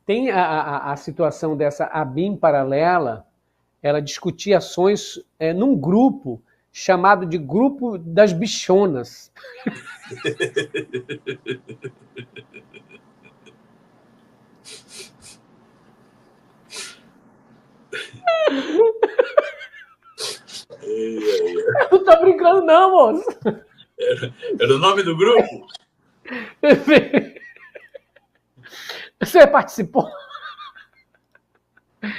Tem a situação dessa ABIN paralela, ela discutia ações num grupo chamado de Grupo das Bichonas. Eu não tô brincando, não, moço. Era o nome do grupo? Você participou?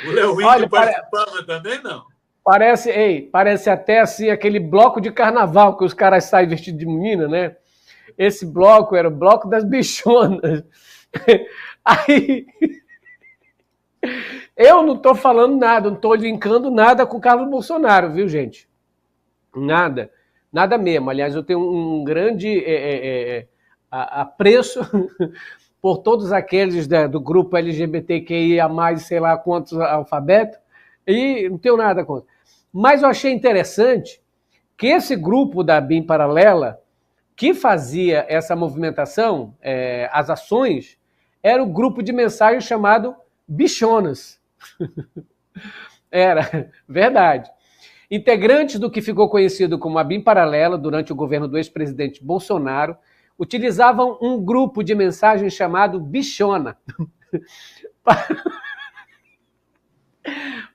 O Léo Índio participava também, não? Parece até assim aquele bloco de carnaval que os caras saem vestidos de menina, né? Esse bloco era o bloco das bichonas. Aí eu não estou falando nada, não estou linkando nada com o Carlos Bolsonaro, viu, gente? Nada. Nada mesmo. Aliás, eu tenho um grande apreço por todos aqueles do grupo LGBTQIA+, sei lá quantos alfabetos, e não tenho nada contra. Mas eu achei interessante que esse grupo da BIM Paralela, que fazia essa movimentação, as ações, era o grupo de mensagem chamado Bichonas. Era, verdade. Integrantes do que ficou conhecido como a BIM Paralela durante o governo do ex-presidente Bolsonaro utilizavam um grupo de mensagem chamado Bichona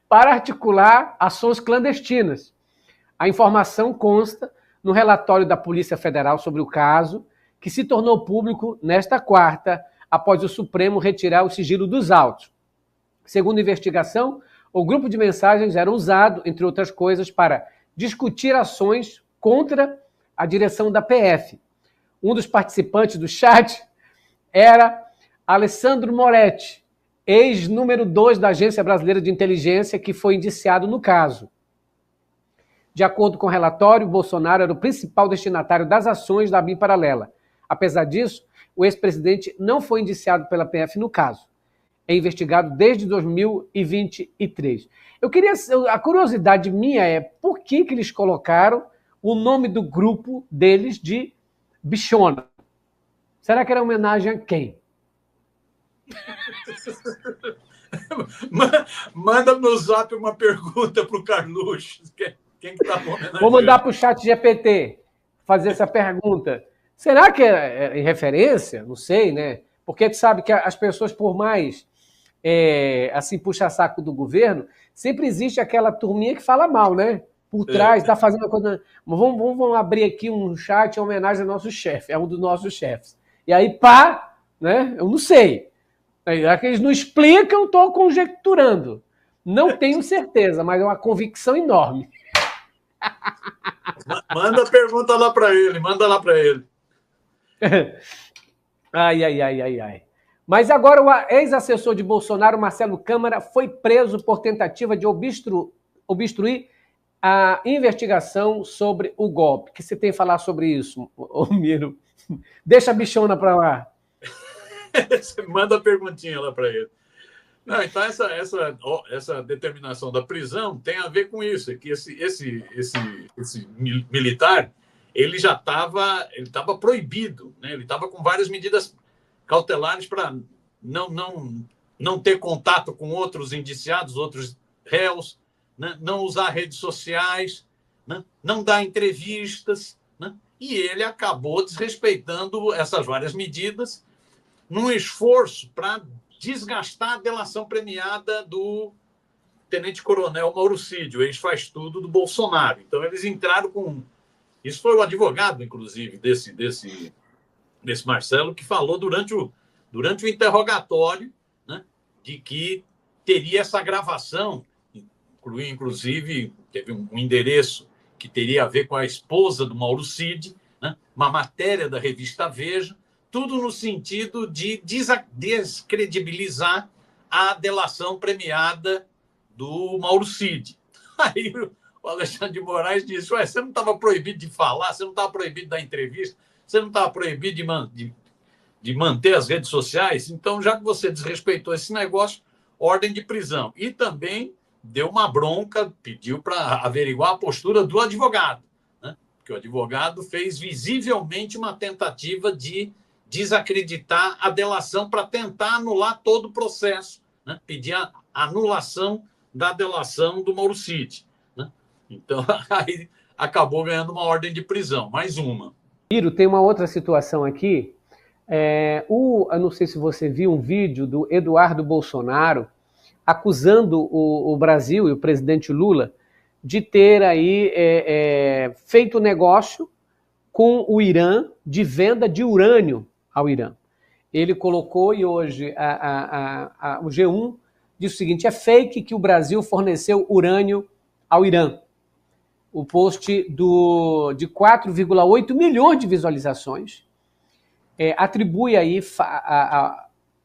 para articular ações clandestinas. A informação consta no relatório da Polícia Federal sobre o caso, que se tornou público nesta quarta, após o Supremo retirar o sigilo dos autos. Segundo a investigação, o grupo de mensagens era usado, entre outras coisas, para discutir ações contra a direção da PF. Um dos participantes do chat era Alessandro Moretti, ex-número 2 da Agência Brasileira de Inteligência, que foi indiciado no caso. De acordo com o relatório, Bolsonaro era o principal destinatário das ações da BIM Paralela. Apesar disso, o ex-presidente não foi indiciado pela PF no caso. É investigado desde 2023. A curiosidade minha é por que eles colocaram o nome do grupo deles de Bichona? Será que era homenagem a quem? Manda no zap uma pergunta para o Carluxo. Quem que tá homenageando? Vou mandar para o chat GPT fazer essa pergunta. Será que é em referência? Não sei, né? Porque tu sabe que as pessoas, por mais assim, puxa-saco do governo, sempre existe aquela turminha que fala mal, né? Por trás, está fazendo a coisa. Vamos abrir aqui um chat em homenagem ao nosso chefe, é um dos nossos chefes. E aí, pá, né? Eu não sei. Já que eles não explicam, estou conjecturando. Não tenho certeza, mas é uma convicção enorme. Manda a pergunta lá para ele, manda lá para ele. Ai. Mas agora o ex-assessor de Bolsonaro, Marcelo Câmara, foi preso por tentativa de obstruir a investigação sobre o golpe. O que você tem a falar sobre isso, Miro? Deixa a bichona para lá. Você manda a perguntinha lá para ele. Não, então essa determinação da prisão tem a ver com isso, é que esse militar ele já estava proibido, né? Ele estava com várias medidas cautelares para não ter contato com outros indiciados, outros réus, né? Não usar redes sociais, né? Não dar entrevistas, né? E ele acabou desrespeitando essas várias medidas num esforço para desgastar a delação premiada do tenente-coronel Mauro Cid, o ex-faz-tudo do Bolsonaro. Então, eles entraram com... Isso foi o advogado, inclusive, desse Marcelo, que falou durante o interrogatório, né, de que teria essa gravação, inclusive, teve um endereço que teria a ver com a esposa do Mauro Cid, né, uma matéria da revista Veja, tudo no sentido de descredibilizar a delação premiada do Mauro Cid. Aí o Alexandre de Moraes disse, você não estava proibido de falar, você não estava proibido de dar entrevista, você não estava proibido de manter as redes sociais, então, já que você desrespeitou esse negócio, ordem de prisão. E também deu uma bronca, pediu para averiguar a postura do advogado, né? Porque o advogado fez visivelmente uma tentativa de desacreditar a delação para tentar anular todo o processo, né? Pedir a anulação da delação do Mauro Cid, né? Então, aí acabou ganhando uma ordem de prisão, mais uma. Iro, tem uma outra situação aqui. Eu não sei se você viu um vídeo do Eduardo Bolsonaro acusando o Brasil e o presidente Lula de ter aí feito negócio com o Irã de venda de urânio ao Irã. Ele colocou, e hoje o G1 diz o seguinte: é fake que o Brasil forneceu urânio ao Irã. O post de 4,8 milhões de visualizações atribui aí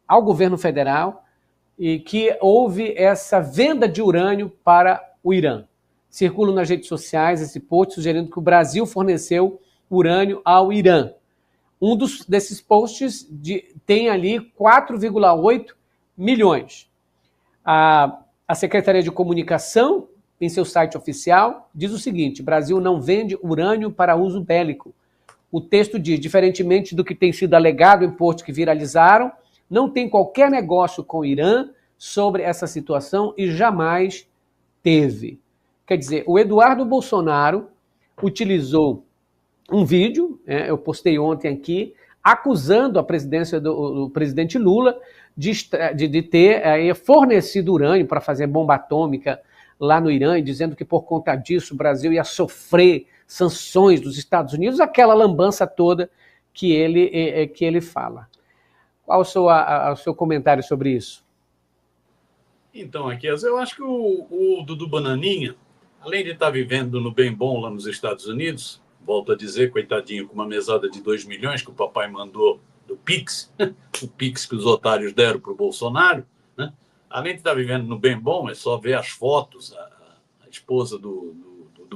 ao governo federal e que houve essa venda de urânio para o Irã. Circulam nas redes sociais esse post sugerindo que o Brasil forneceu urânio ao Irã. Um desses posts tem ali 4,8 milhões. A Secretaria de Comunicação, em seu site oficial, diz o seguinte: Brasil não vende urânio para uso bélico. O texto diz: diferentemente do que tem sido alegado em posts que viralizaram, não tem qualquer negócio com o Irã sobre essa situação e jamais teve. Quer dizer, o Eduardo Bolsonaro utilizou um vídeo, eu postei ontem aqui, acusando a presidência do presidente Lula de ter fornecido urânio para fazer bomba atômica lá no Irã, e dizendo que por conta disso o Brasil ia sofrer sanções dos Estados Unidos, aquela lambança toda que ele fala. Qual o seu comentário sobre isso? Então, aqui, eu acho que o Dudu Bananinha, além de estar vivendo no bem bom lá nos Estados Unidos, volto a dizer, coitadinho, com uma mesada de 2 milhões que o papai mandou do Pix, o Pix que os otários deram para o Bolsonaro, né? Além de estar vivendo no bem bom, é só ver as fotos. A esposa do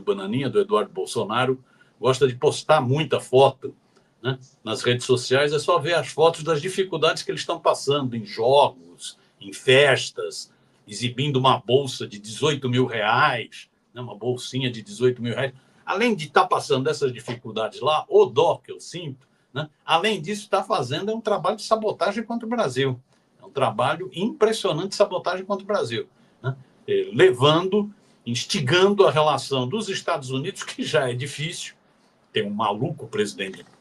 Bananinha, do Eduardo Bolsonaro, gosta de postar muita foto, né, nas redes sociais. É só ver as fotos das dificuldades que eles estão passando em jogos, em festas, exibindo uma bolsa de 18 mil reais, né, uma bolsinha de 18 mil reais. Além de estar passando essas dificuldades lá, o dó que eu sinto, né, além disso, está fazendo um trabalho de sabotagem contra o Brasil. É um trabalho impressionante de sabotagem contra o Brasil, né, instigando a relação dos Estados Unidos, que já é difícil. Tem um maluco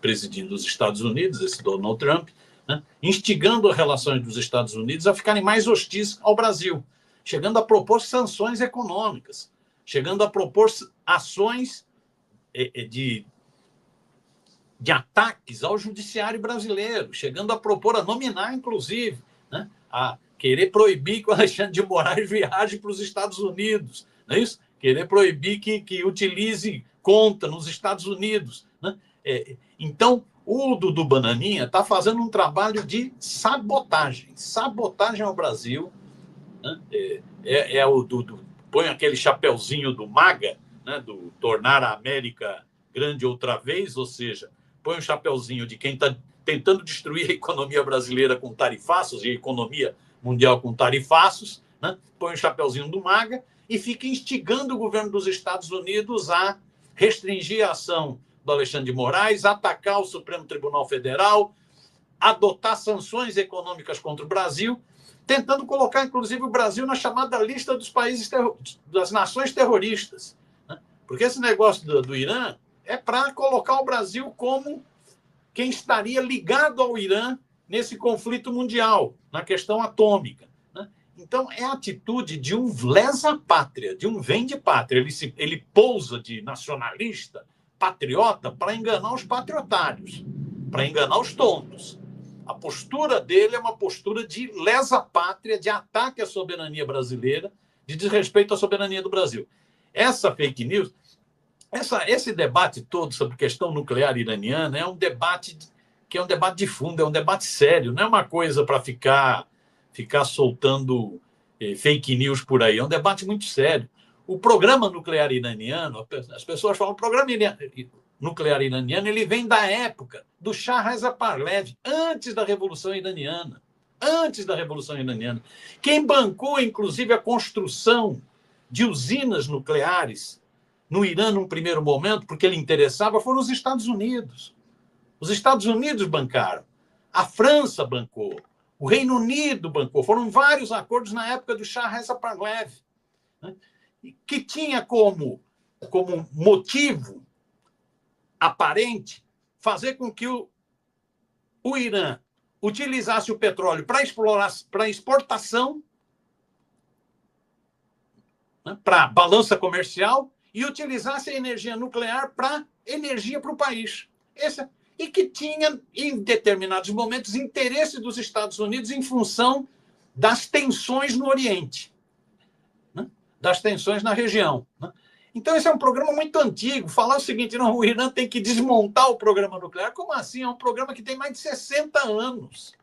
presidindo os Estados Unidos, esse Donald Trump, né, instigando as relações dos Estados Unidos a ficarem mais hostis ao Brasil, chegando a propor sanções econômicas, chegando a propor ações de ataques ao judiciário brasileiro, chegando a propor, a nominar, inclusive, né, a querer proibir que o Alexandre de Moraes viaje para os Estados Unidos, não é isso? Querer proibir que utilize conta nos Estados Unidos, né? Então, o Dudu Bananinha está fazendo um trabalho de sabotagem ao Brasil, né? Põe aquele chapeuzinho do MAGA, né, do tornar a América grande outra vez, ou seja, põe o chapeuzinho de quem está tentando destruir a economia brasileira com tarifaços e a economia mundial com tarifaços, né? Põe o chapeuzinho do MAGA e fica instigando o governo dos Estados Unidos a restringir a ação do Alexandre de Moraes, atacar o Supremo Tribunal Federal, adotar sanções econômicas contra o Brasil, tentando colocar, inclusive, o Brasil na chamada lista dos países das nações terroristas, né? Porque esse negócio do Irã é para colocar o Brasil como quem estaria ligado ao Irã nesse conflito mundial, na questão atômica, né? Então, é a atitude de um lesa-pátria, de um vende-pátria. Ele pousa de nacionalista, patriota, para enganar os patriotários, para enganar os tontos. A postura dele é uma postura de lesa-pátria, de ataque à soberania brasileira, de desrespeito à soberania do Brasil. Essa fake news, esse debate todo sobre questão nuclear iraniana é um debate que é um debate de fundo, é um debate sério, não é uma coisa para ficar soltando fake news por aí, é um debate muito sério. O programa nuclear iraniano, as pessoas falam, o programa nuclear iraniano, ele vem da época do Shah Reza Pahlavi, antes da Revolução Iraniana. Quem bancou, inclusive, a construção de usinas nucleares no Irã, num primeiro momento, porque ele interessava, foram os Estados Unidos. Os Estados Unidos bancaram. A França bancou, o Reino Unido bancou. Foram vários acordos na época do Shah Reza Pahlavi, né, que tinha como motivo aparente fazer com que o Irã utilizasse o petróleo para exportação, né, para balança comercial, e utilizasse a energia nuclear para energia para o país. E que tinha, em determinados momentos, interesse dos Estados Unidos em função das tensões no Oriente, né, das tensões na região, né. Então, esse é um programa muito antigo. Falar o seguinte, não, o Irã tem que desmontar o programa nuclear. Como assim? É um programa que tem mais de 60 anos.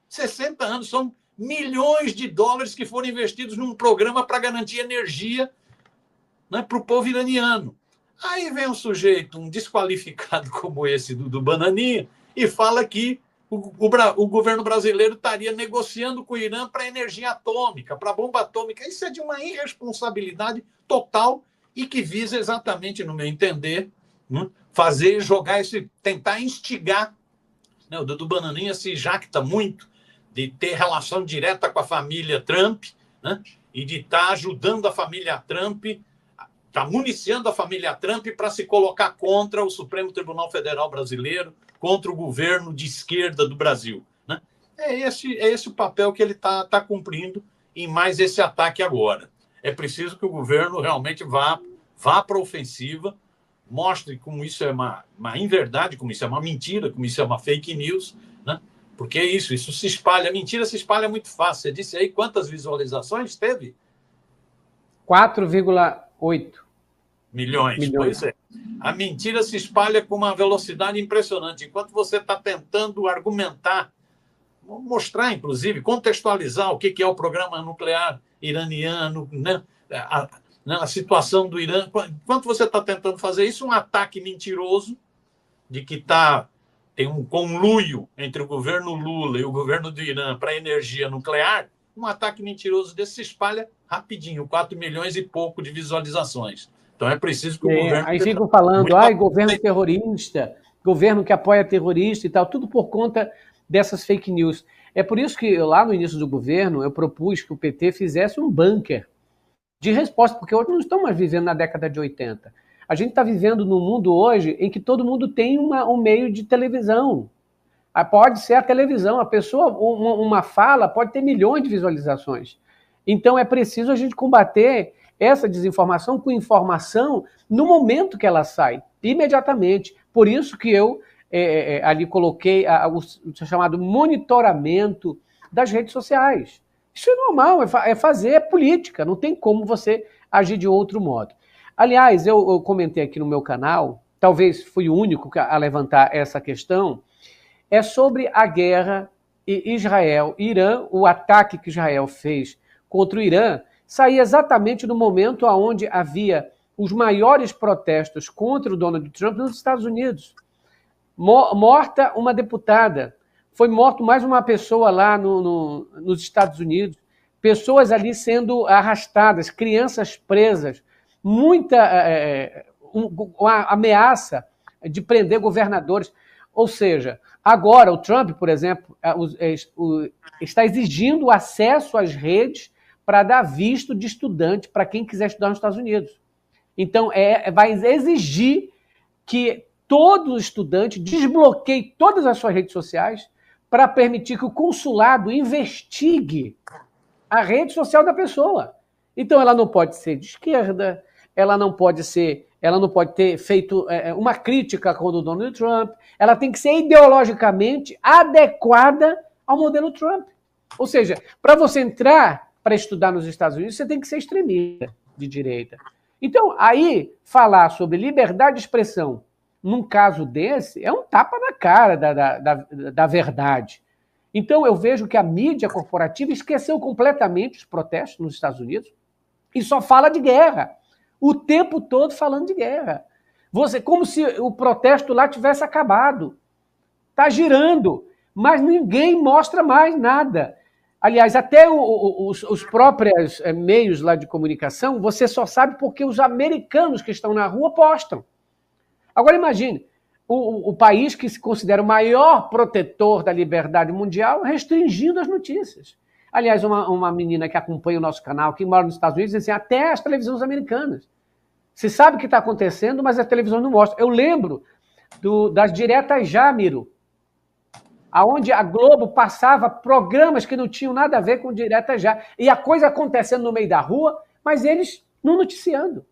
60 anos, são milhões de dólares que foram investidos num programa para garantir energia, né, para o povo iraniano. Aí vem um sujeito, um desqualificado como esse do Bananinha, e fala que o governo brasileiro estaria negociando com o Irã para energia atômica, para bomba atômica. Isso é de uma irresponsabilidade total e que visa exatamente, no meu entender, né, tentar instigar, né, o do Bananinha se jacta muito de ter relação direta com a família Trump, né, e de estar ajudando a família Trump, está municiando a família Trump para se colocar contra o Supremo Tribunal Federal brasileiro, contra o governo de esquerda do Brasil, né? É esse o papel que ele está cumprindo em mais esse ataque agora. É preciso que o governo realmente vá para a ofensiva, mostre como isso é uma inverdade, como isso é uma mentira, como isso é uma fake news, né? Porque é isso se espalha. A mentira se espalha muito fácil. Você disse aí quantas visualizações teve? 4,8 milhões. Pois é. A mentira se espalha com uma velocidade impressionante. Enquanto você está tentando argumentar, mostrar, inclusive, contextualizar o que é o programa nuclear iraniano, né? A situação do Irã. Enquanto você está tentando fazer isso, um ataque mentiroso de que tem um conluio entre o governo Lula e o governo do Irã para a energia nuclear, um ataque mentiroso desse se espalha rapidinho, 4 milhões e pouco de visualizações. Então é preciso que o governo... Aí ficam falando, governo terrorista, governo que apoia terrorista e tal, tudo por conta dessas fake news. É por isso que lá no início do governo eu propus que o PT fizesse um bunker de resposta, porque hoje não estamos mais vivendo na década de 80. A gente está vivendo num mundo hoje em que todo mundo tem um meio de televisão. Pode ser a televisão, a pessoa, uma fala pode ter milhões de visualizações. Então é preciso a gente combater essa desinformação com informação no momento que ela sai, imediatamente. Por isso que eu ali coloquei o chamado monitoramento das redes sociais. Isso é normal, é fazer política, não tem como você agir de outro modo. Aliás, eu comentei aqui no meu canal, talvez fui o único a levantar essa questão, é sobre a guerra Israel-Irã, o ataque que Israel fez contra o Irã, saía exatamente no momento onde havia os maiores protestos contra o Donald Trump nos Estados Unidos. Morta uma deputada, foi morto mais uma pessoa lá nos Estados Unidos, pessoas ali sendo arrastadas, crianças presas, uma ameaça de prender governadores. Ou seja, agora o Trump, por exemplo, está exigindo o acesso às redes para dar visto de estudante para quem quiser estudar nos Estados Unidos. Então, vai exigir que todo estudante desbloqueie todas as suas redes sociais para permitir que o consulado investigue a rede social da pessoa. Então, ela não pode ser de esquerda, ela não pode ter feito uma crítica contra o Donald Trump, ela tem que ser ideologicamente adequada ao modelo Trump. Ou seja, para você entrar para estudar nos Estados Unidos, você tem que ser extremista de direita. Então, aí, falar sobre liberdade de expressão num caso desse é um tapa na cara da verdade. Então, eu vejo que a mídia corporativa esqueceu completamente os protestos nos Estados Unidos e só fala de guerra. O tempo todo falando de guerra. Como se o protesto lá tivesse acabado. Está girando, mas ninguém mostra mais nada. Aliás, até os próprios meios lá de comunicação, você só sabe porque os americanos que estão na rua postam. Agora imagine, o país que se considera o maior protetor da liberdade mundial restringindo as notícias. Aliás, uma menina que acompanha o nosso canal, que mora nos Estados Unidos, diz assim, até as televisões americanas. Se sabe o que está acontecendo, mas as televisões não mostram. Eu lembro das diretas já, Miro, aonde a Globo passava programas que não tinham nada a ver com diretas já. E a coisa acontecendo no meio da rua, mas eles não noticiando.